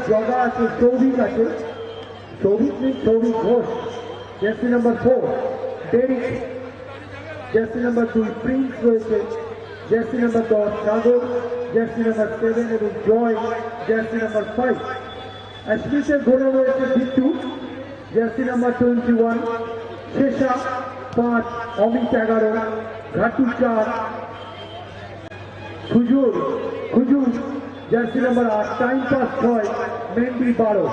জগা আছে, সৌভিক আছে, সৌভিক নেই, Souvik Ghosh, jersey number 4, Derrick, jersey number 2 Prince রয়েছে, jersey number 10 Sagar, jersey number 7 এবং জয় জার্সি নাম্বার 5। স্মিথের ঘোড়া রয়েছে বিট্টু, জার্সি নাম্বার 21, শেষা 5, অমিত 11, ঘাটু 4, Khujur jersey number 8, time pass 6, মেন্ডি 12।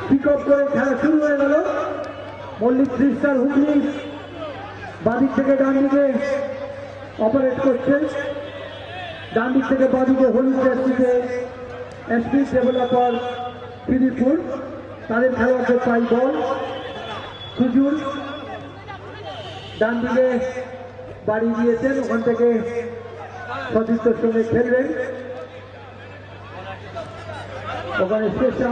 পিক আপ করে খেলা শুরু হয়ে গেল। মল্লিক ক্রিস্টাল হুগলি বাদিক থেকে ডান দিকে অপারেট করছেন, ডান দিক থেকে বাদিকে হলুদ জার্সিতে এসপি ডেভেলপার খিদিরপুর, তাদের খেলোয়াড়দের পাই বল। সুজুর ডান দিকে বাড়ি দিয়েছেন, ওখান থেকে সতীর্থর সঙ্গে খেলবেন। ওখানে শেষা,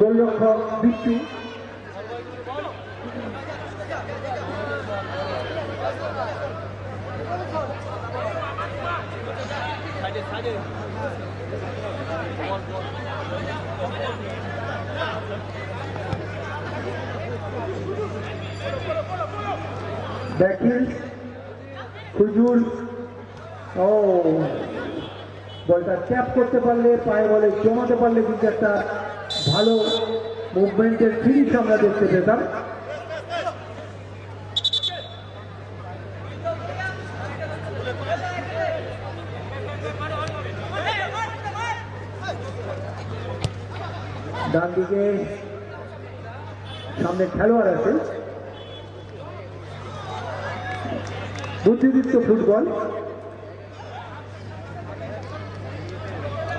গোলরক্ষক বিট্টু, ব্যাকিং খুজুর, ও বলটা ক্যাপ করতে পারলে, পায়ে বলে জমাতে পারলে কিন্তু একটা ভালো মুভমেন্টের ফিনিশ আমরা দেখতে পেতাম। ডান দিকে সামনে খেলোয়াড় আছে, বুদ্ধিদীপ্ত ফুটবল।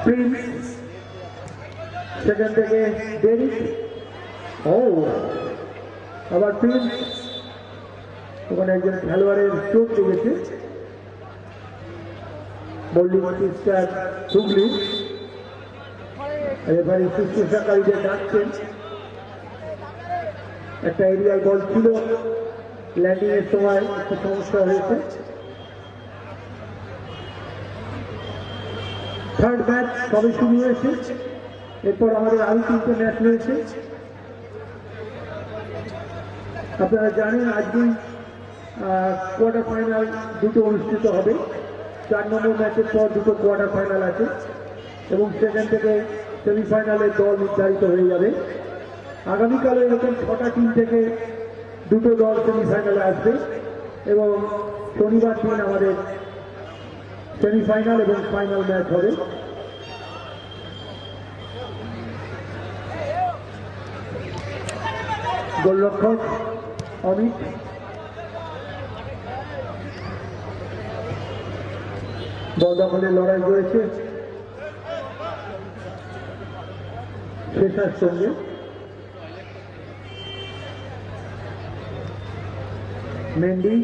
প্রিন্স সেখান থেকে ডেরিক, ও আবার প্রিন্স, ওখানে একজন খেলোয়াড়ের চোট লেগেছে। মল্লিক ক্রিস্টাল হুগলি রেফারি শুশ্রূষাকারীদের ডাকছেন। একটা এরিয়াল বল ছিল, ল্যান্ডিং এর সময় একটু সমস্যা হয়েছে। থার্ড ম্যাচ সবে শুরু হয়েছে, এরপর আমাদের আরো 3টে ম্যাচ রয়েছে। আপনারা জানেন আজকেই কোয়ার্টার ফাইনাল দুটো অনুষ্ঠিত হবে। 4 নম্বর ম্যাচের পর দুটো কোয়ার্টার ফাইনাল আছে এবং সেখান থেকে সেমিফাইনালের দল নির্ধারিত হয়ে যাবে। আগামীকালে এরকম 6টা টিম থেকে দুটো দল সেমিফাইনালে আসবে এবং শনিবার দিন আমাদের সেমিফাইনাল এবং ফাইনাল ম্যাচ হবে। গোলরক্ষক অমিত, বল দখলের লড়াই রয়েছে শেষার সঙ্গে। মেন্ডি,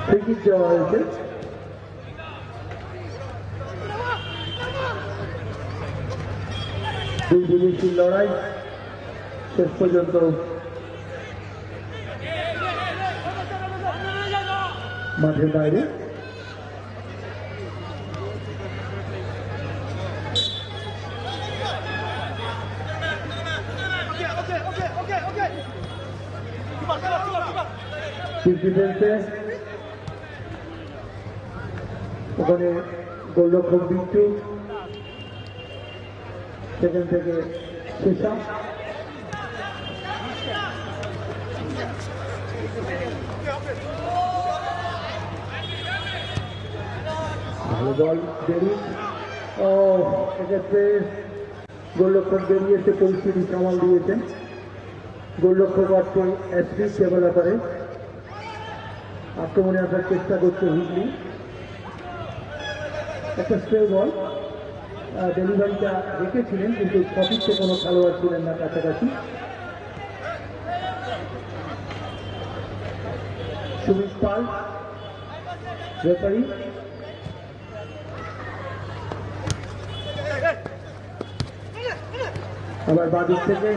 ফ্রি দেওয়া হয়েছে। দুই বিদেশির লড়াই শেষ পর্যন্ত মাঠের বাইরে। ওখানে গোলরক্ষক বিট্টু, সেখান থেকে শেষা, ভালো বল দেরি। ও এক্ষেত্রে গোলরক্ষক বেরিয়ে এসে পরিস্থিতি সামাল দিয়েছেন। গোলরক্ষক অর্থ এসপি ডেভেলপারে আক্রমণে আসার চেষ্টা করছে হুগলি। একটা স্প্রে বল, ডেলিভারিটা রেখেছিলেন কিন্তু সঠিক কোনো খেলোয়াড় ছিলেন না কাছাকাছি। সুমিত পাল রেফারি। আবার বাদিক থেকে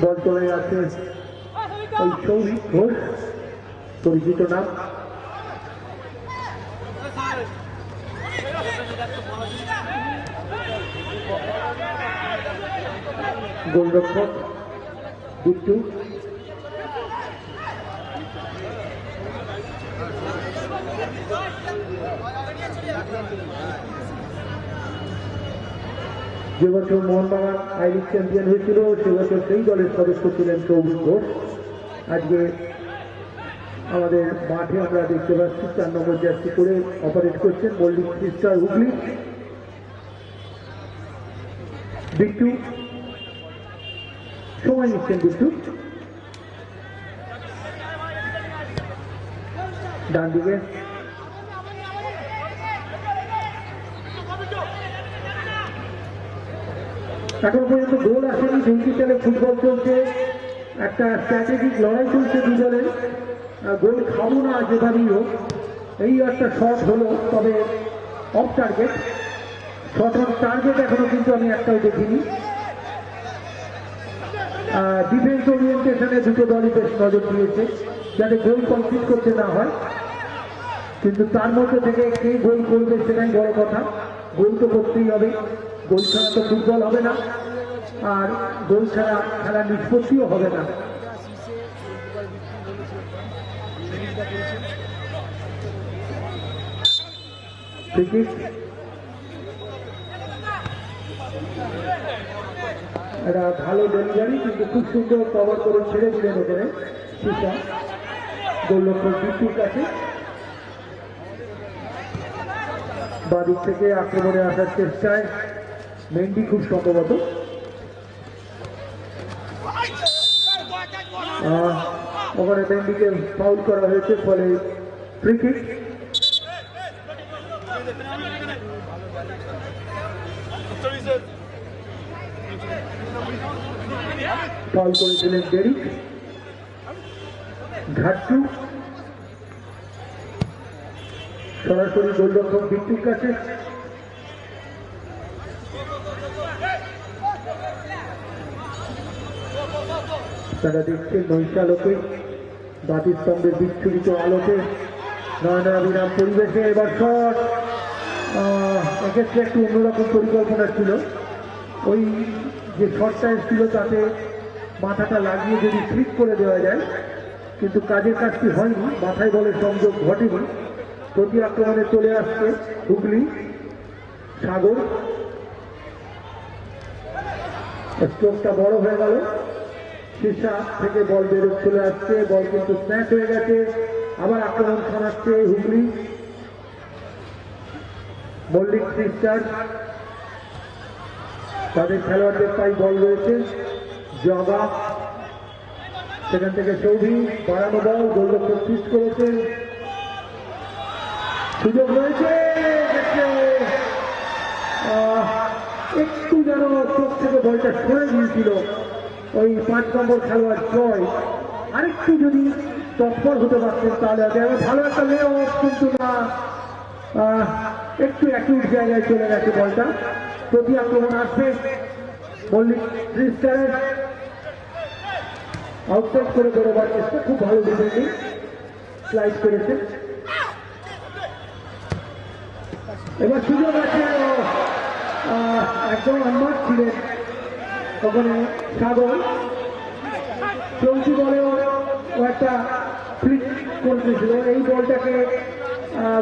বল চলে যাচ্ছে ওই সৌভিক ঘোষ, পরিচিত নাম। গোলরক্ষক বিট্টু। যে বছর মোহনবাগান আই লিগ চ্যাম্পিয়ন হয়েছিল সে বছর সেই দলের সদস্য ছিলেন সৌভিক ঘোষ। আজকে আমাদের মাঠে আমরা দেখতে পাচ্ছি 4 নম্বর জার্সি করে অপারেট করছেন মল্লিক সিস্টার হুগলি। বিট্টু সময় নিচ্ছেন, বিট্টু ডান দিকে। এখন পর্যন্ত গোল আসেনি, দুই চালে ফুটবল চলছে, একটা স্ট্র্যাটেজিক লড়াই চলছে দুই দলের। গোল খাবো না যেভাবেই হোক, এই একটা শট হলো, তবে of target. Shot on target এখনো কিন্তু আমি একটাও দেখিনি। ডিফেন্স ওরিয়েন্টেশনে দুটো দলই বেশ নজর দিয়েছে যাতে গোল কমপ্লিট করতে না হয়, কিন্তু তার মধ্যে থেকে কে গোল করবে সেটাই বড় কথা। গোল তো করতেই হবে, গোল ছাড়া তো ফুটবল হবে না, আর গোল ছাড়া খেলার নিষ্পত্তিও হবে না। একটা ভালো ডেলিভারি, কিন্তু খুব সুন্দর কভার করে ছেড়ে দিলেন ওখানে শিশা গোলরক্ষক বিট্টুর কাছে। বাদিক থেকে আক্রমণে আসার চেষ্টায় মেন্ডি খুব সম্ভবত। ওখানে মেন্ডিকে ফাউল করা হয়েছে, ফলে ফ্রি কিক। ফাউল করেছিলেন ডেরিক। ঘাট্টু সরাসরি গোলরক্ষক বিট্টুর কাছে। তারা দেখছেন নৈশালোকে, বাতিস্তম্ভের বিচ্ছুরিত আলোকে, নয়নাভিরাম পরিবেশে। এবার শট, এক্ষেত্রে একটু অন্যরকম পরিকল্পনা ছিল। ওই যে শটটা এসেছিল তাতে মাথাটা লাগিয়ে যদি ফ্লিক করে দেওয়া যায়, কিন্তু কাজের কাজটি হয়নি, মাথায় বলের সংযোগ ঘটেনি। প্রতি আক্রমণে চলে আসছে হুগলি সাগর। স্ট্রোকটা বড় হয়ে গেল, শীর্ষা থেকে বল বেরো চলে আসছে, বল কিন্তু স্ন্যাচ হয়ে গেছে। আবার আক্রমণ থামাচ্ছে হুগলি। মল্লিক সিস্টার তাদের খেলোয়াড়দের পাই বল রয়েছে, জগা সেখান থেকে সৌভি বাড়ানো বল, গোলরক্ষক পিচ করেছেন, সুযোগ রয়েছে। একটু যেন চোখ থেকে বলটা সরে গিয়েছিল ওই 5 নম্বর খেলোয়াড় জয়। আরেকটু যদি তৎপর হতে পারতেন তাহলে ভালো একটা লে অফ, কিন্তু না, একটু অ্যাকিউট জায়গায় চলে গেছে বলটা। প্রতি আক্রমণ আসবে মল্লিক ক্রিস্টারের, আউটসাইড করে বেরোবার চেষ্টা, খুব ভালো ডিফেন্ডিং, স্লাইড করেছে। এবার সুযোগ আছে, একদম আনমার্ক ছিলেন তখন সাগর। চলতি বলেও একটা ফ্লিক করতেছিল, এই বলটাকে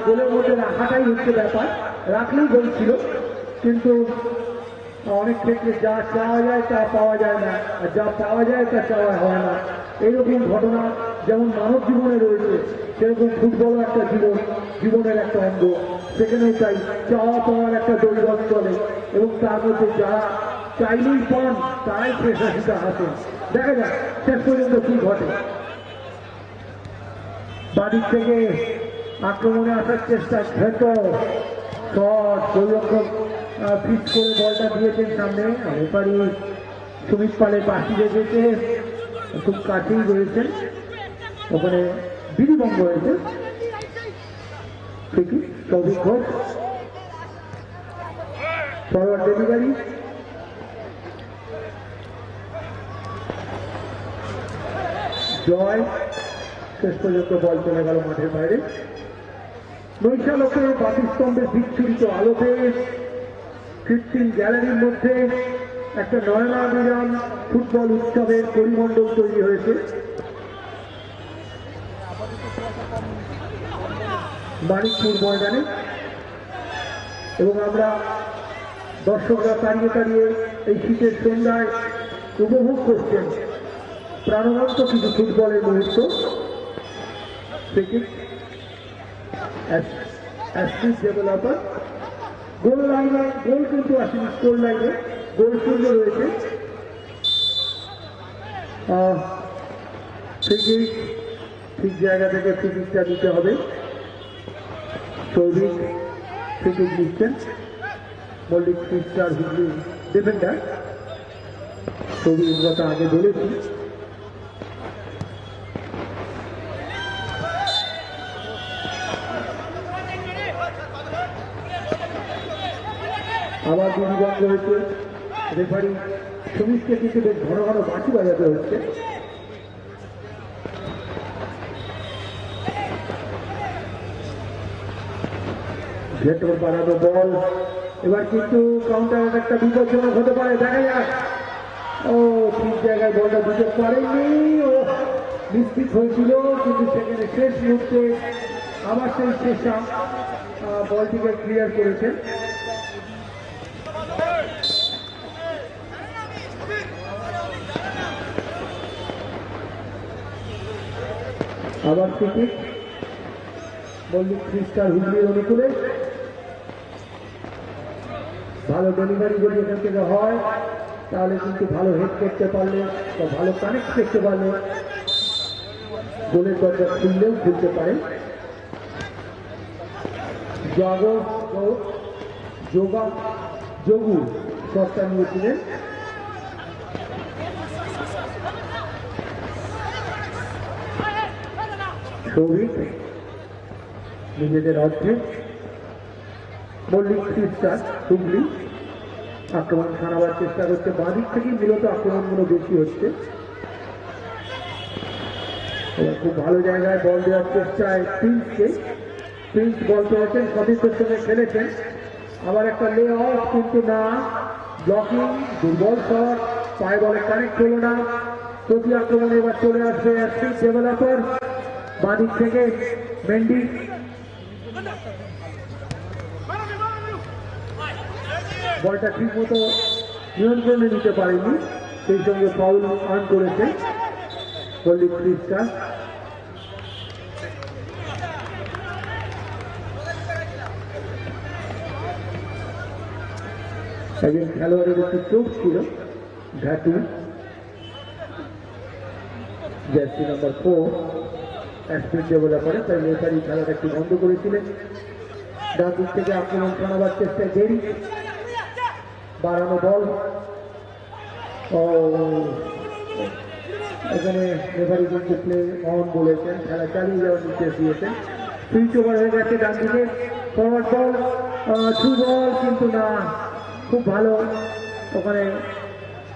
গোলের মধ্যে রাখাটাই হচ্ছে ব্যাপার, রাখলেই গোল ছিল। কিন্তু অনেক ক্ষেত্রে যা চাওয়া যায় তা পাওয়া যায় না, আর যা পাওয়া যায় তা চাওয়া হয় না। এইরকম ঘটনা যেমন মানব জীবনে রয়েছে, সেরকম ফুটবলও একটা জীবনের একটা অঙ্গ। সেখানেও চাই চাওয়া পাওয়ার একটা দৈবত চলে, এবং তার মধ্যে যারা চাইলেই পান তারাই শেষ হাসিটা হাসেন। দেখা যাক শেষ পর্যন্ত কি ঘটে। বাদিক থেকে আক্রমণে আসার চেষ্টা, ভেতর শট, গোলরক্ষক পিচ করে বলটা দিয়েছেন সামনে। রেফারি সুমিত পালের পাশে রেখেছে, খুব কাছেই রয়েছেন, ওখানে বিধিভঙ্গ হয়েছে। ঠিকই সৌভিক ঘোষ ফরওয়ার্ড ডেলিভারি, জয় শেষ পর্যন্ত বল চলে গেল মাঠের বাইরে। নৈশালকে বাতিস্তম্ভের বিচ্ছুরিত আলোতে কৃত্রিম গ্যালারির মধ্যে একটা নয়নাভিরাম ফুটবল উৎসবের পরিমণ্ডল তৈরি হয়েছে। মানিকপুর ময়দানে, এবং আমরা দর্শকরা দাঁড়িয়ে দাঁড়িয়ে এই শীতের সন্ধ্যায় উপভোগ করছেন প্রাণবন্ত কিছু ফুটবলের মুহূর্ত। ডেভেলপার গোল লাইনে, গোল কিন্তু আসেনি, স্কোর লাইনে গোল শূন্য রয়েছে। ঠিক জায়গা থেকে ফ্রিকিকটা দিতে হবে। সৌভিক ফ্রিকিক দিচ্ছেন, মল্লিক ক্রিস্টার হুগলি ডিফেন্ডার। সৌভিক কথা আগে বলেছি। আবার বিধিভঙ্গ হয়েছে, রেফারি সুমিতকে কিন্তু বেশ ঘন ঘন বাঁশি বাজাতে হচ্ছে। ভেতর বাড়ানো বল, এবার কিন্তু কাউন্টার একটা বিপজ্জনক হতে পারে, দেখা যাক। ও ঠিক জায়গায় বলটা দিতে পারেনি, ও নিশ্চিত হয়েছিল, কিন্তু সেখানে শেষ মুহূর্তে আবার সেই শেষা বলটিকে ক্লিয়ার করেছেন। আবার ক্রিকেট মল্লিক ক্রিস্টার হুগলির অনুকূলে। ভালো ডেলিভারি যদি এখান থেকে হয় তাহলে কিন্তু ভালো হেড করতে পারলে বা ভালো কানেক্ট করতে পারলে গোলের দরজা খুললেও খুলতে পারে। যোগু শটটা নিয়েছিলেন। সৌভিক নিজেদের অর্থে, মল্লিক ক্রিস্টার হুগলি আক্রমণ সারাবার চেষ্টা করছে। বাঁদিক থেকেই মূলত আক্রমণগুলো বেশি হচ্ছে। এবার খুব ভালো জায়গায় বল দেওয়ার চেষ্টায় প্রিন্সকে, প্রিন্স বল পেয়েছেন, সতীর্থের সঙ্গে খেলেছেন। আবার একটা লে অফ, কিন্তু না, ব্লকিং, দুর্বল শট, পায়ে বলে কানেক্ট হলো না। প্রতি আক্রমণে এবার চলে আসবে ডেভেলপার বাঁদিক থেকে মেন্ডি। বলটা ঠিক মতো নিয়ন্ত্রণে নিতে পারেনি, সেই সঙ্গে ফাউল আর্ন করেছে মল্লিক ক্রিস্টার। একজন খেলোয়াড়ের একটি চোখ ছিল, ঘাটু, জার্সি নাম্বার 4 অ্যাসপিড ডেভেলপারে, তাই রেফারি খেলাটা একটু বন্ধ করেছিলেন। ডান দিক থেকে আক্রমণ চালাবার চেষ্টায় দেরি, বাড়ানো বল, ও এখানে রেফারি কিন্তু প্লে অন বলেছেন, খেলা চালিয়ে যাওয়ার নির্দেশ দিয়েছেন। সুইচ ওভার হয়ে গেছে ডান দিকে, ফরওয়ার্ড বল, থ্রু বল, কিন্তু না, খুব ভালো ওখানে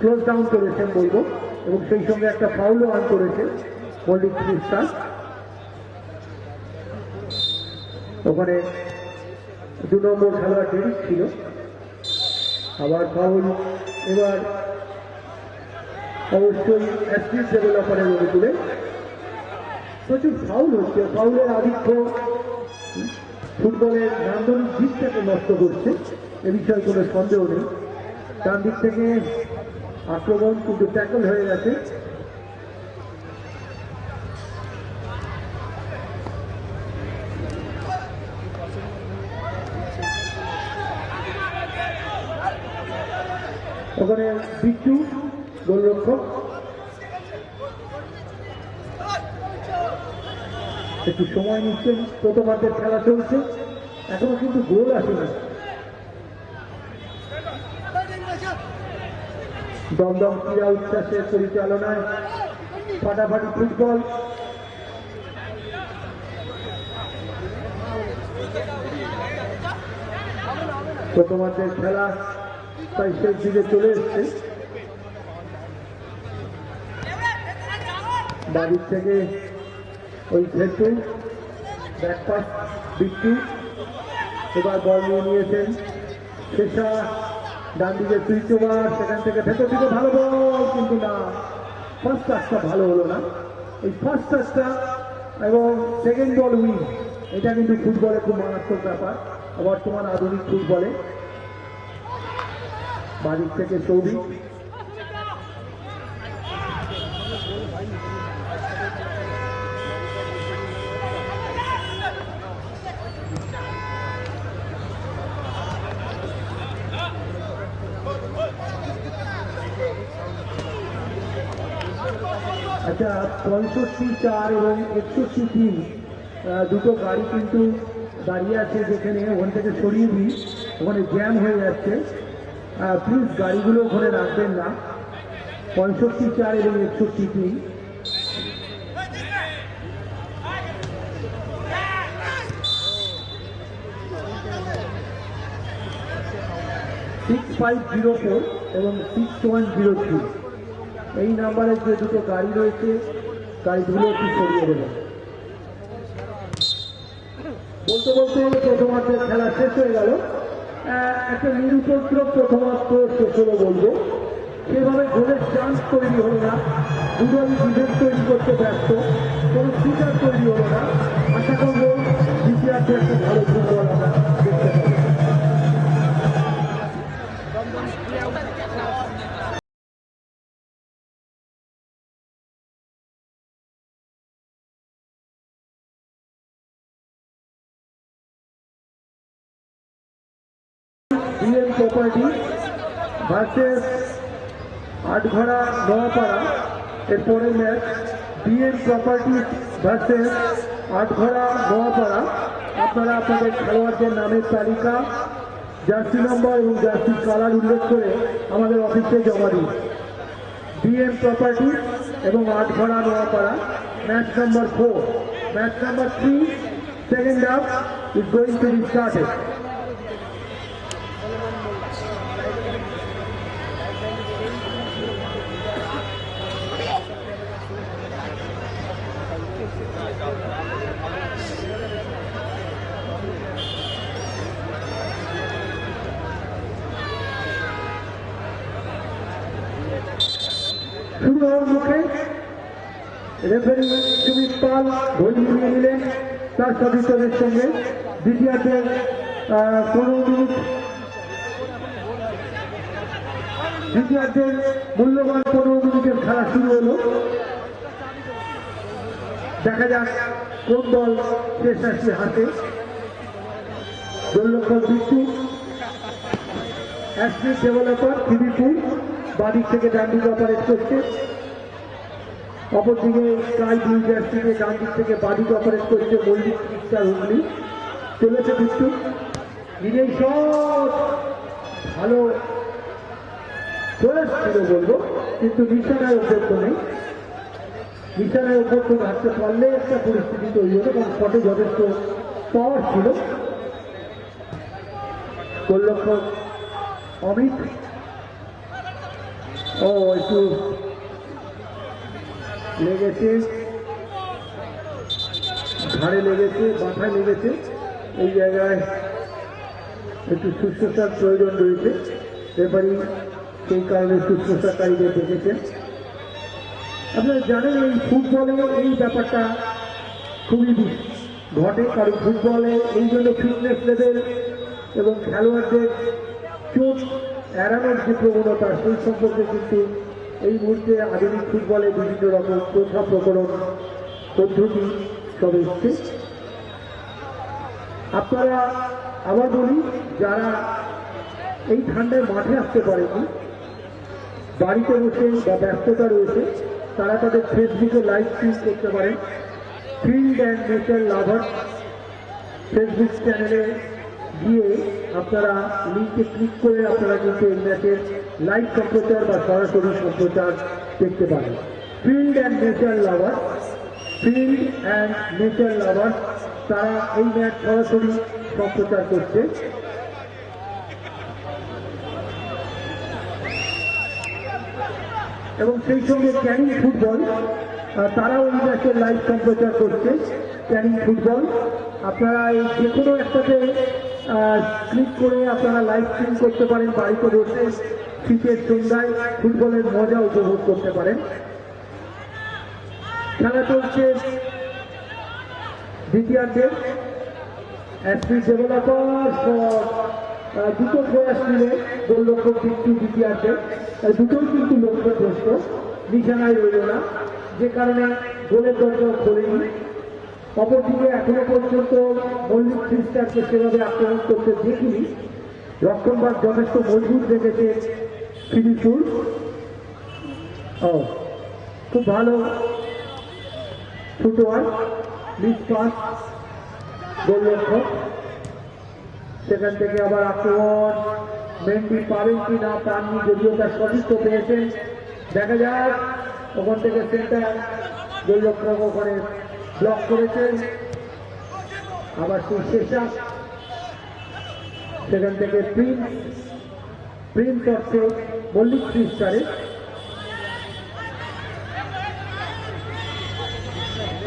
ক্লোজ ডাউন করেছেন বলবো, এবং সেই সঙ্গে একটা ফাউলও অন করেছে মল্লিক ক্রিস্টার। ওখানে 2 নম্বর খেলোয়াড় ডেরিক ছিল। আবার ফাউল, এবার অবশ্যই অ্যাসপিড ডেভেলপারের অনুকূলে। প্রচুর ফাউল হচ্ছে, ফাউলের আধিক্য ফুটবলের নান্দনিক দিকটাকে নষ্ট করছে, এ বিষয়ে কোনো সন্দেহ নেই। ডান দিক থেকে আক্রমণ কিন্তু ট্যাকল হয়ে গেছে। ওখানে বিচ্ছু গোলরক্ষক একটু সময় নিচ্ছেন, প্রথমার্ধের খেলা চলছে, এখনো কিন্তু গোল আসেনি। দমদম ক্রীড়া উচ্ছ্বাসের পরিচালনায় ফাটাফাটি ফুটবল। তো তোমাদের খেলা তাই শেষ দিকে চলে এসছে। বাড়ির থেকে ওই খেলতে ব্যাকপাস বিট্টু এবার বল নিয়ে নিয়েছেন শেষা, ডান দিকে সুইচ ওভার, সেখান থেকে ভেতর দিকে ভালো বল, কিন্তু না, ফার্স্ট টাচটা ভালো হলো না। এই ফার্স্ট টাচটা এবং সেকেন্ড বল উইন, এটা কিন্তু ফুটবলে খুব মারাত্মক ব্যাপার বর্তমান আধুনিক ফুটবলে। বাড়ির থেকে সৌভিক, আচ্ছা 65-4 এবং 61-3 দুটো গাড়ি কিন্তু দাঁড়িয়ে আছে, যেখানে ওখান থেকে সরিয়ে দিই, ওখানে জ্যাম হয়ে যাচ্ছে। প্লিজ গাড়িগুলো ওখানে রাখবেন না। 65-4 এবং 61-3।6504 এবং 6103 এই নাম্বারের যে দুটো গাড়ি রয়েছে, গাড়িগুলো একটু সরিয়ে দেবেন। বলতে বলতে প্রথমার্ধের খেলা শেষ হয়ে গেল। একটা নিরুপদ্রব প্রথমার্ধ শেষ হলো বলবো, সেভাবে গোলের চান্স তৈরি হলো না, দুদলই ডিফেন্স তৈরি করতে ব্যস্ত, কোনো ফিচার তৈরি হলো না। আশা করবো দ্বিতীয়ার্ধে একটা ভালো ফুটবল আমরা দেখতে পাবো। DM property versus Atghara Noapara, এরপরে match DM property versus Atghara Noapara. আপনারা আপনাদের খেলোয়াড়দের নামের তালিকা, জার্সি নম্বর এবং জার্সির কালার উল্লেখ করে আমাদের অফিসে জমা দিন। ডিএম প্রপার্টি এবং Atghara Noapara, match number 4, match number 3, second half is going to B started. শুরু হওয়ার মুখে রেফারি সুমিত পাল ঘড়ি নিয়ে নিলেন তার সদস্যদের সঙ্গে। দ্বিতীয়ার্ধের 15 মিনিট, দ্বিতীয়ার্ধের মূল্যবান 15 মিনিটের খেলা শুরু হলো। দেখা যাক কোন দল শেষ আসি হাতে। গোলরক্ষক বিট্টু, অ্যাসমিক ডেভেলপার খিদিপুর বাদিক থেকে ডান দিকে অপারেট করছে, অপরদিকে স্কাই ব্লু জার্সিকে ডান দিক থেকে বাদিকে অপারেট করছে মল্লিক ইস্টার হুগলি। চলেছে বিট্টু, নিজেই শট, ভালো চলে ছিল বলবো, কিন্তু নিশানায় অভ্যর্থ নেই। নিশানায় অভ্যর্থ রাখতে পারলে একটা পরিস্থিতি তৈরি হতো, কারণ শটে যথেষ্ট পাওয়ার ছিল। গোলরক্ষক অমিত, ও একটু লেগেছে, ঘাড়ে লেগেছে, মাথায় লেগেছে, এই জায়গায় একটু শুশ্রূষার প্রয়োজন রয়েছে। রেফারি সেই কারণে শুশ্রূষাকারীদের দেখেছেন। আপনারা জানেন এই ফুটবলে এই ব্যাপারটা খুবই ঘটে, কারণ ফুটবলে এই জন্য ফিটনেস লেভেল এবং খেলোয়াড়দের চোট এড়ানোর যে প্রবণতা, সেই সম্পর্কে কিন্তু এই মুহূর্তে আধুনিক ফুটবলে বিভিন্ন রকম প্রথা প্রকরণ পদ্ধতি সব এসছে। আপনারা আবার বলি, যারা এই ঠান্ডায় মাঠে আসতে পারেনি, বাড়িতে বসে বা ব্যস্ততা রয়েছে, তারা তাদের ফেসবুকে লাইভ স্ট্রিম করতে পারেন। Field and nature lover Facebook চ্যানেলে গিয়ে আপনারা লিঙ্কে ক্লিক করে আপনারা কিন্তু এই ম্যাচের লাইভ সম্প্রচার বা সরাসরি সম্প্রচার দেখতে পারেন। Field and nature lover, field and nature lover তারা এই ম্যাচ সরাসরি সম্প্রচার করছে। এবং সেই সঙ্গে ক্যানিং ফুটবল তারাও এই ম্যাচের লাইভ সম্প্রচার করছে। ক্যানিং ফুটবল আপনারা এই যে কোনো একটাতে ক্লিক করে আপনারা লাইভ স্ট্রিম করতে পারেন, বাড়িতে বসে শীতের সন্ধ্যায় ফুটবলের মজা উপভোগ করতে পারেন। খেলা চলছে দ্বিতীয়ার্ধে। এসপি ডেভেলপার দুটো প্রয়াস মিলে গোলরক্ষক কিন্তু দ্বিতীয়ার্ধে দুটোই কিন্তু লক্ষ্যগ্রস্ত, নিশানায় রইল না, যে কারণে গোলের দরজা খোলেনি। অপরদিকে এখনো পর্যন্ত মল্লিক খ্রিস্টানকে সেভাবে আক্রমণ করতে দেখিনি। রক্ষণভাগ যথেষ্ট মজবুত রেখেছে ফিরিপুর। খুব ভালো ফুটওয়ার্ক, মিস পাস গোলরক্ষক। সেখান থেকে আবার আক্রমণ, মেন্ডি পাবেন কি না পাননি, যদিও তার সতীর্থ পেয়েছেন। দেখা যাক, ওখান থেকে সেন্টার গোলরক্ষক ওখানে ব্লক করেছেন। আবার সেই শেষা, সেখান থেকে প্রিন্স অর্থে মল্লিক খ্রিস্টারে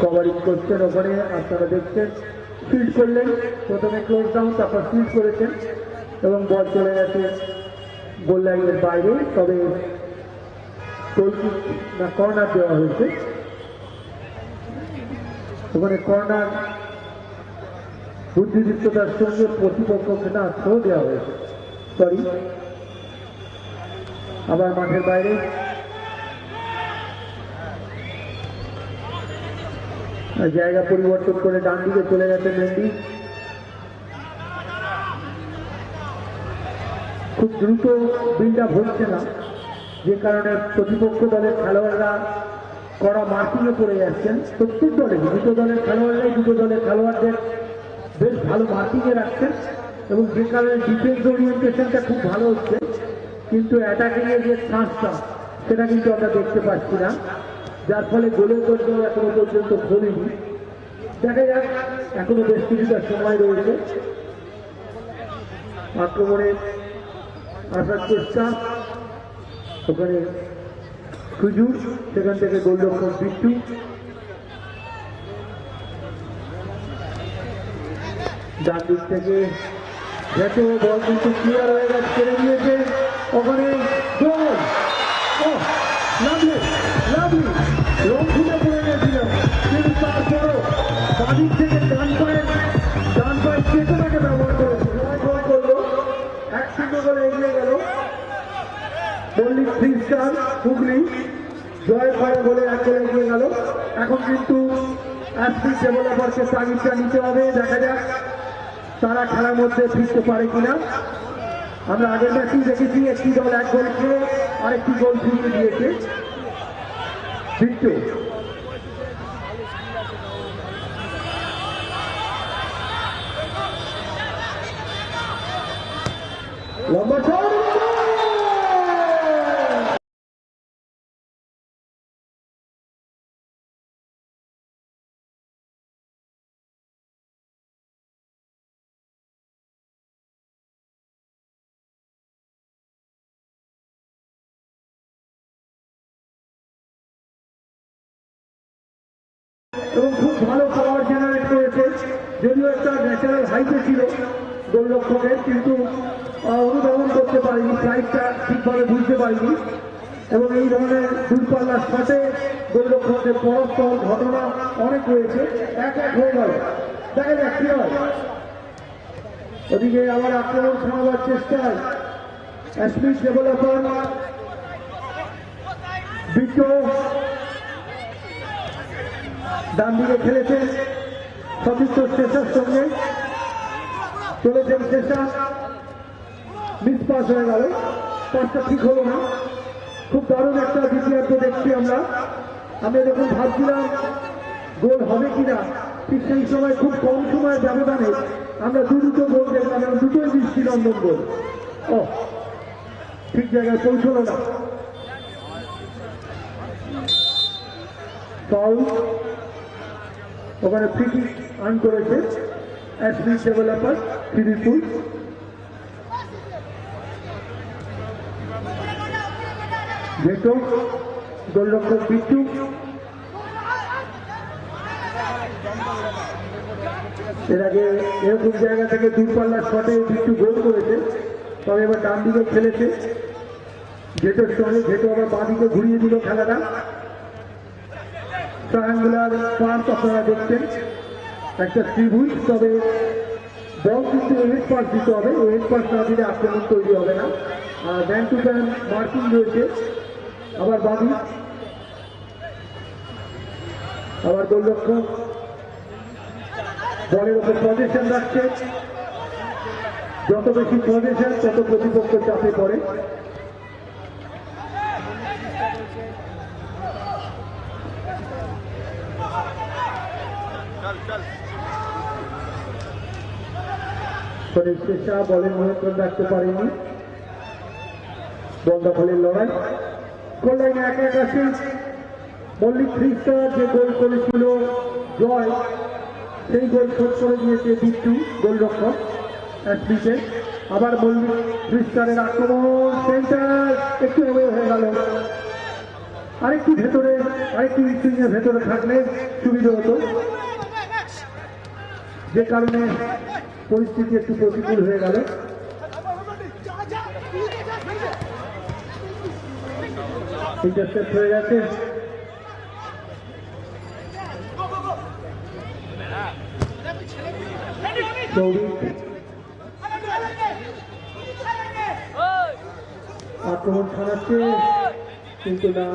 কভারিং করছেন ওখানে। আপনারা দেখছেন ফিল্ড করলেন, প্রথমে ক্লোজ ডাউন, তারপর ফিল্ড করেছেন এবং বল চলে গেছে গোল লাইনের বাইরে। তবে গোলকিক না কর্নার দেওয়া হয়েছে, ওখানে কর্নার বুদ্ধিদীপ্ততার সঙ্গে প্রতিপক্ষকে না থ্রো দেওয়া হয়েছে, সরি। আবার মাঠের বাইরে জায়গা পরিবর্তন করে ডান দিকে চলে গেছে মেন্ডি। খুব দ্রুত বিল্ড আপ হচ্ছে না, যে কারণে প্রতিপক্ষ দলের খেলোয়াড়রা কড়া মার্কিংয়ে পড়ে যাচ্ছেন। প্রত্যেক দলে দুটো দলের খেলোয়াড়রাই দুটো দলের খেলোয়াড়দের বেশ ভালো মার্কিংয়ে রাখছেন এবং যে কারণে ডিফেন্স ওরিয়েন্টেশনটা খুব ভালো হচ্ছে, কিন্তু অ্যাটাকিংয়ের যে চান্সটা সেটা কিন্তু আমরা দেখতে পাচ্ছি না, যার ফলে গোলের দরজা এখনো পর্যন্ত খোলেনি। দেখা যাক, এখনো বেশ কিছুটা সময় রয়েছে। আক্রমণে আসার চেষ্টা, ওখানে সুজু, সেখান থেকে গোলরক্ষক বিট্টু। ডান দিক থেকে দেখো বল কিন্তু ক্লিয়ার হয়ে গেছে, ছেড়ে দিয়েছে ওখানে গোল। লাভলি লাভলি রং খুলে পড়ে গেছিল, কিন্তু তারপরও বাদিক থেকে ডান পায়ের চেতনাকে ব্যবহার করেছে, গোল করলো। 1-0 গোলে এগিয়ে গেল মল্লিক খ্রিস্টান হুগলি, জয় করে বলে 1 গোলে এগিয়ে গেল। এখন কিন্তু এসপি ডেভেলপারকে তাগিদটা নিতে হবে। দেখা যাক তারা খেলার মধ্যে ফিরতে পারে কিনা। আমরা আগের ম্যাচেই দেখেছি একটি দল 1 গোল খেয়ে আরেকটি গোল ফিরিয়ে দিয়েছে। বিট্টু লম্বা শট, এবং খুব ভালো পাওয়ার জেনারেট করেছে। যদিও একটা ন্যাচারাল হাইটে ছিল গোলরক্ষকের, কিন্তু অনুধাবন করতে পারিনি, ফ্লাইটটা ঠিকভাবে বুঝতে পারিনি এবং এই ধরনের দূরপাল্লার শটে গোলরক্ষকের পরস্পর ঘটনা অনেক রয়েছে। 1-1 হয়ে গেল, দেখা যাক কি হয়। ওদিকে আবার আক্রমণ থামাবার চেষ্টায় এসপি ডেভেলপার বিট্টু ডান দিকে খেলেছেন সতীর্থ শেষার সঙ্গে, চলেছেন শেষা, মিস পাস হয়ে গেল, পাসটা ঠিক হলো না। খুব দারুণ একটা দ্বিতীয়ার্ধ দেখছি আমরা। আমি যখন ভাবছিলাম গোল হবে কিনা, ঠিক সেই সময় খুব কম সময়ের ব্যবধানে আমরা দুটো গোল দেখলাম এবং দুটোই দৃষ্টিনন্দন গোল। ঠিক জায়গায় পৌঁছলো না। ফাউল, ওখানে ফ্রি কিক আর্ন করেছে এসপি ডেভেলপার খিদিরপুর। যেটো গোলরক্ষক বিট্টু, এর আগে এরকম জায়গা থেকে দূরপাল্লার শটে বিট্টু গোল করেছে, তবে এবার ডান দিকে খেলেছে যেটোর সঙ্গে। যেটো আবার বাঁ দিকে ঘুরিয়ে দিল খেলাটা। ট্রায়াঙ্গুলার পাস আপনারা দেখছেন, একটা ত্রিভুজ, তবে বল কিন্তু এড পাস দিতে হবে, এড পাস না দিলে আক্রমণ তৈরি হবে না। আর ব্যান টু ব্যান মার্কিং রয়েছে। আবার বাদি, আবার গোলরক্ষক বলের উপর পজিশন রাখছে। যত বেশি পজিশন তত প্রতিপক্ষ চাপে পড়ে। চেষ্টা বলের নিয়ন্ত্রণ রাখতে পারেনি। বল দখলের লড়াই, গোল লাইনে একা আছে। মল্লিক খ্রিস্টার যে গোল করেছিল জয়, সেই গোল শোধ করে দিয়েছে বিট্টু গোলরক্ষক এসপিকে। আবার মল্লিক খ্রিস্টারের আক্রমণ, সেন্টার একটু এগিয়ে হয়ে গেল। আরেকটু ভেতরে, আরেকটু ইঞ্চিংয়ের ভেতরে থাকলে সুবিধা হতো, যে কারণে পরিস্থিতি একটু প্রতিকূল হয়ে গেল। ইন্টারসেপ্ট হয়ে গেছে। আক্রমণ ছাড়াচ্ছে কিন্তু না,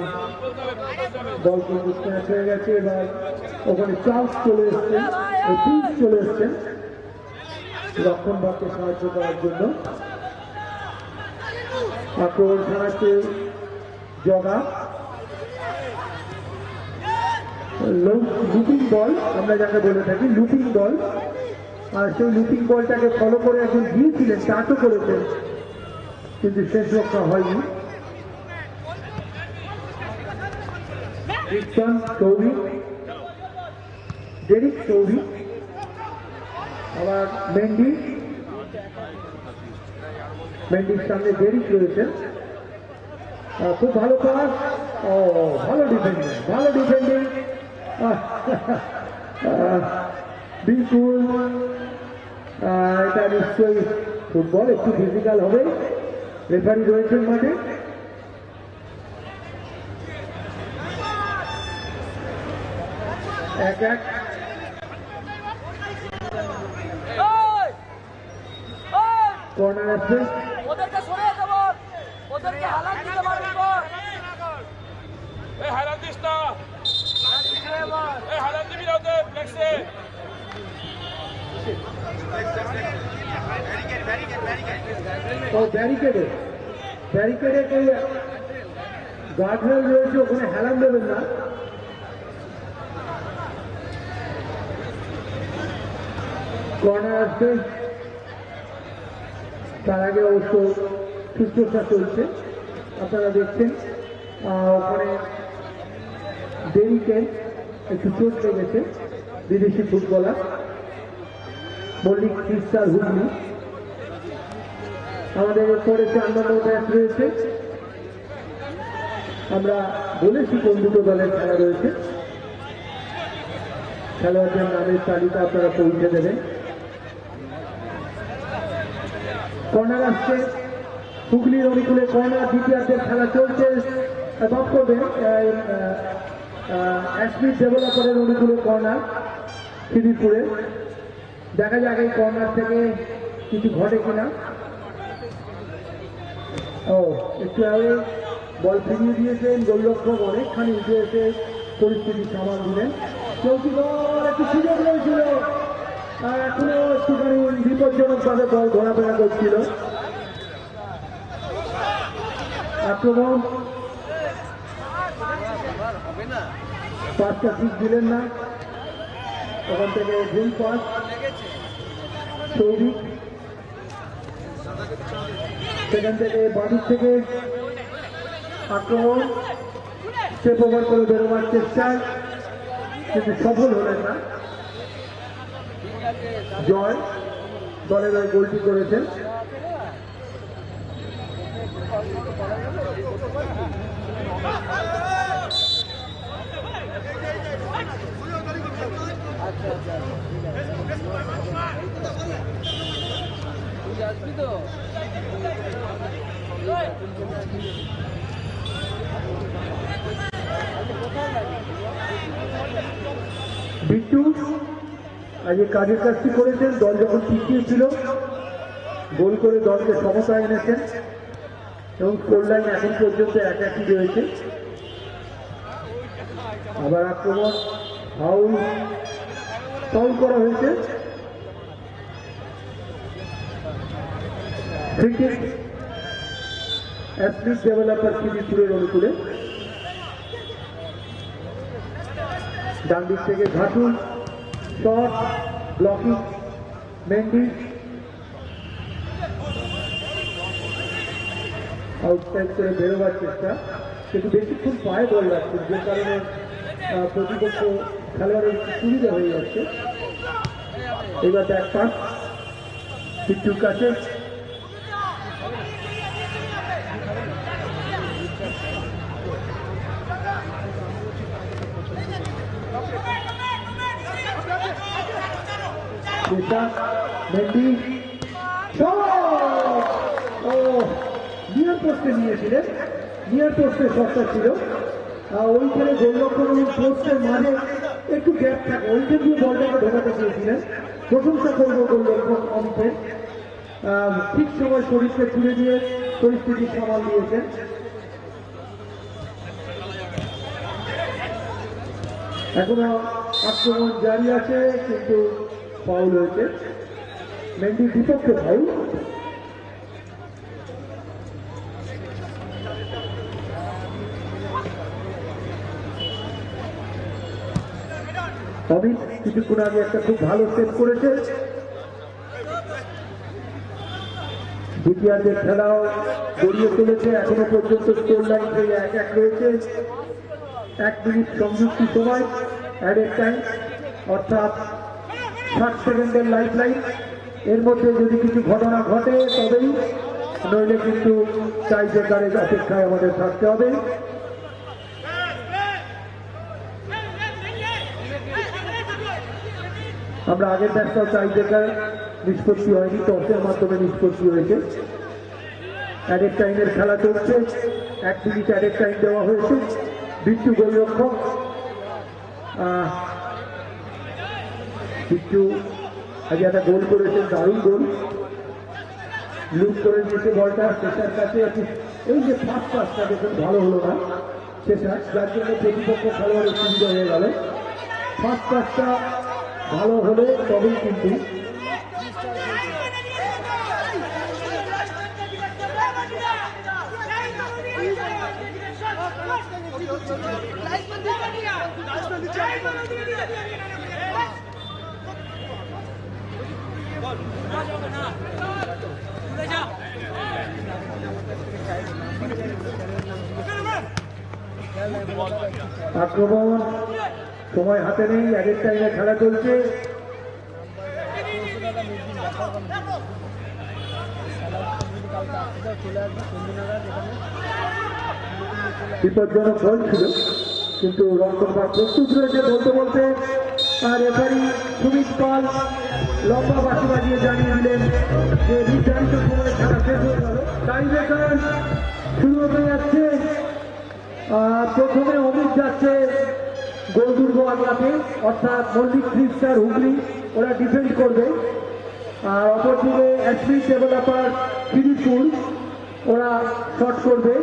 বল কিন্তু স্ম্যাচ হয়ে গেছে। এবার ওখানে চার্লস চলে এসছেন, চলে এসছেন রক্ষণভাগকে সাহায্য করার জন্য। আক্রমণ ছাড়াচ্ছে জগা। লুপিং বল আমরা যাকে বলে থাকি, লুপিং বল। আর সেই লুপিং বলটাকে ফলো করে একজন গিয়েছিলেন, টাচও করেছেন, কিন্তু শেষ রক্ষা হয়নি। চৌধুরী, ডেরিক চৌধুরী, আবার মেন্ডি, মেন্ডির সামনে ডেরিক রয়েছে। খুব ভালো পাস, ও ভালো ডিফেন্ডিং, ভালো ডিফেন্ডিং। বিলকুল, এটা নিশ্চয়ই ফুটবল, একটু ফিজিক্যাল হবে। রেফারি রয়েছেন মাঠে। এক এক কর্নার আসছে। ওদেরকে সরে যেতে বল, ওদেরকে হালাত দিতে পারবি বল। এই হালাত দিস না, এই হালাত দিবি না ওদের ফ্লেক্সে। ও ব্যারিকেডে, ব্যারিকেডে কেউ গার্ডওয়েল রয়েছে, ওখানে হেলান দেবেন না। কর্নার আসছে, তার আগে অবশ্য শুশ্রূষা চলছে আপনারা দেখছেন। ওখানে দেরিকে একটু চোট লেগেছে বিদেশি ফুটবলার মল্লিক খ্রিস্টার হুগলি। আমাদের পরে 4 নম্বর ম্যাচ রয়েছে, আমরা বলেছি কোন দুটো দলের খেলা রয়েছে। খেলোয়াড়দের নামের তালিকা আপনারা পৌঁছে দেবেন। কর্নার আসছে, হুগলির অনুকূলে কর্নার, দ্বিতীয়ার্ধের খেলা চলছে। মাফ করবেন, এসপি ডেভেলপারের অনুকূলে কর্নার খিদিরপুরে। দেখা যাক এই কর্নার থেকে কিছু ঘটে কিনা। ও একটু আগে বল ফিরিয়ে দিয়েছেন গোলরক্ষক, অনেকখানি উঠে এসে পরিস্থিতি সামাল দিলেন। চলতি বল, একটু সুযোগ রয়েছিল, এখনো একটুখানি বিপজ্জনক ভাবে বল ঘোরাফেরা করছিল। আক্রমণ, পাসটা ঠিক দিলেন না, ওখান থেকে ভুল পাস। সৌভিক, সেখান থেকে বাদিক থেকে আক্রমণ, স্টেপ ওভার করে বেরোবার চেষ্টা। কিন্তু সফল হলেন না। জয় দলের ওই গোলটি করেছেন। বিট্টু আজকে কাজের কাজটি করেছেন। দল যখন পিছিয়ে ছিল গোল করে দলকে সমতায় এনেছেন এবং স্কোর লাইন এখন পর্যন্ত 1-1 রয়েছে। আবার আক্রমণ ফাউল করা হয়েছে। ক্রিকেট অ্যাথলিট ডেভেলপার খিদিরপুরের অনুকূলে। ডান দিক থেকে ঘাটুল শট ব্লকিং মেন্ডি আউটসাইড করে বেরোবার চেষ্টা, কিন্তু বেশিক্ষণ পায়ে বল রাখছে যে কারণে প্রতিপক্ষ খেলোয়াড়ের সুবিধা হয়ে যাচ্ছে। এবার ব্যাক পাস বিট্টুর কাছে, মেন্ডি নিয়ার পোস্টে নিয়েছিলেন। নিয়ার পোস্টে শটটা ছিল, ওইখানে গোলরক্ষক এবং পোস্টের মাঝে একটু গ্যাপ থাকে, ওইখানে দিয়ে বলটাকে ঢোকাতে চেয়েছিলেন। প্রশংসা করবো গোলরক্ষক অমিতের, ঠিক সময় শরীরকে তুলে দিয়ে পরিস্থিতি সামাল দিয়েছেন। এখনো আক্রমণ জারি আছে, কিন্তু ফাউল হয়েছে, মেন্ডির বিপক্ষে ফাউল। অমিত কিছুক্ষণ আগে একটা খুব ভালো সেভ করেছে। দ্বিতীয়ার্ধের খেলাও গড়িয়ে তুলেছে, এখনো পর্যন্ত স্কোর লাইন থেকে 1-1 রয়েছে। 1 মিনিট সংযুক্তি সময়, অ্যাডেড টাইম অর্থাৎ 60 সেকেন্ডের লাইফ লাইন। এর মধ্যে যদি কিছু ঘটনা ঘটে তবেই, নইলে কিন্তু টাই ব্রেকারের অপেক্ষায় আমাদের থাকতে হবে। আমরা আগের ম্যাচটাও টাই ব্রেকার নিষ্পত্তি হয়নি, টসের মাধ্যমে নিষ্পত্তি হয়েছে। অ্যাডেড টাইমের খেলা চলছে, 1 মিনিট অ্যাডেড টাইম দেওয়া হয়েছে। বিট্টু গোলরক্ষক, বিট্টু আগে একটা গোল করেছেন, দারুণ গোল, লুপ করে দিয়েছে বলটা শেষার কাছে। এই যে ফার্স্ট পাসটা দেখুন ভালো হলো না শেষার, যার জন্য প্রতিপক্ষ খেলোয়াড়ের সুবিধা হয়ে গেল। ফার্স্ট পাসটা ভালো হলে তবেই কিন্তু আক্রমণ সময় হাতে নেই, আগের টাইমে খেলা চলছে। বিপজ্জনক বল ছিল, কিন্তু রংকরবার প্রস্তুত রয়েছে বলতে বলতে। আর রেফারি সুমিত পাল লম্বা বাঁশি বাজিয়ে জানিয়ে দিলেন যে নির্ধারিত সময়ে খেলা শেষ হয়ে গেল। টাই ব্রেকার শুরু হতে যাচ্ছে। প্রথমে অমিত যাচ্ছে গোলদুর্গ আগ্রাতে, অর্থাৎ মল্লিক ক্রিস্টার হুগলি, ওরা ডিফেন্ড করবে। আর অপরদিকে অ্যাথলিট ডেভেলপার খিদিরপুর, ওরা শট করবে।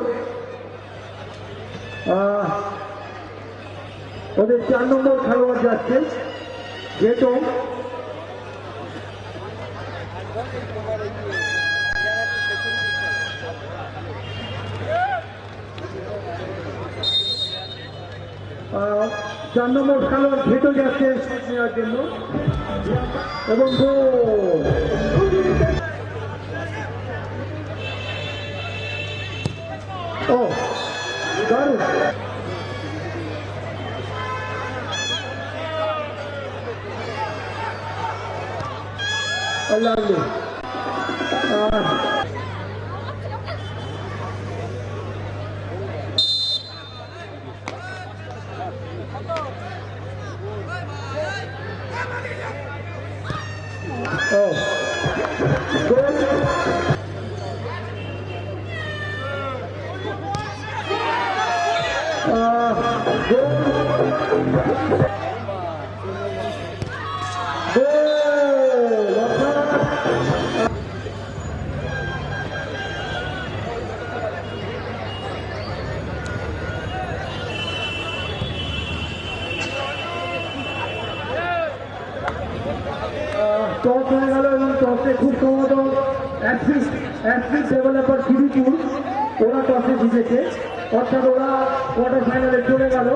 ওদের 4 নম্বর খেলোয়াড় যাচ্ছে যেহেতু চার নম্বর খেলোয়াড় ঘেটে যাচ্ছে নেওয়ার জন্য এবং দারুণ লাগলো টস হয়ে গেল এবং টসে খুব সম্ভবত অ্যাথলিট ডেভেলপার শ্রীপুর ওরা টসে জিতেছে, অর্থাৎ ওরা কোয়ার্টার ফাইনালে চলে গেল।